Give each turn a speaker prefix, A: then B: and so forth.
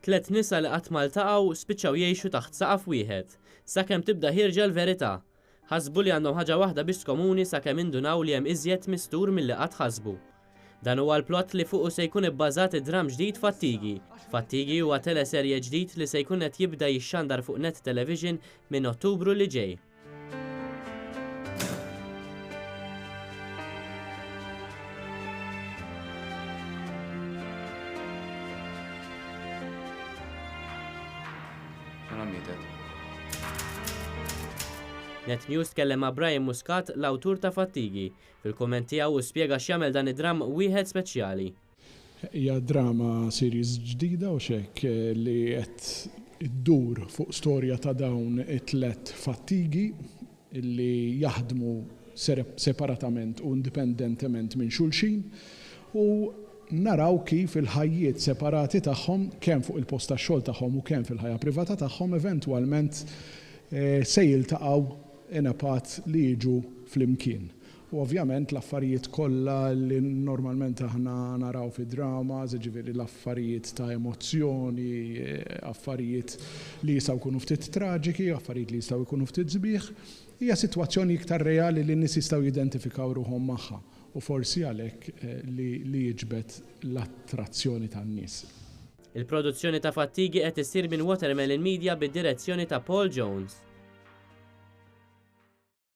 A: Tlet nisa li qatt ma ltaqgħu spiċċaw jgħixu taħt saqaf wieħed, sakemm tibda ħirġa l-verità. Ħasbu li għandhom ħaġa waħda biss komuni sakemm indunaw li hemm iżjed mistur milli qatt ħasbu. Dan huwa l-plott li fuqu se jkun ibbażat id-dram ġdid Fattigi. Fattigi huwa teleserje ġdid li se jkun qed jibda jixxandar fuq Net Television minn Ottubru li ġej. Net News tkellem ma' Brian Muscat, l-awtur ta' Fattigi. Fil-kumment tiegħu spjega x'jagħmel dan id-dram wieħed speċjali.
B: Hija drama series ġdida u xek li qed iddur fuq storja ta' dawn it-tlet Fattigi li jaħdmu separatament u indipendentement minn xulxin u naraw kif il-ħajjiet separati tagħhom kemm fuq il-post tax-xogħol tagħhom u kemm fil-ħajja privata tagħhom eventwalment se jiltaqgħu enapat li jiġu flimkien. U ovvjament l-affarijiet kollha li normalment aħna naraw fid-drama, ġifieri l-affarijiet ta' emozzjoni, affarijiet li jistgħu jkunu ftit traġiki, affarijiet li jistgħu jkunu ftit sbieħ, hija sitwazzjoni iktar reali li n-nies jistgħu jidentifikaw ruhom magħha u forsi għalhekk li jiġbed l-attrazzjoni tan-nies.
A: Il-produzzjoni ta' Fattigi qed issir minn Watermelon Media bid-direzzjoni ta' Paul Jones.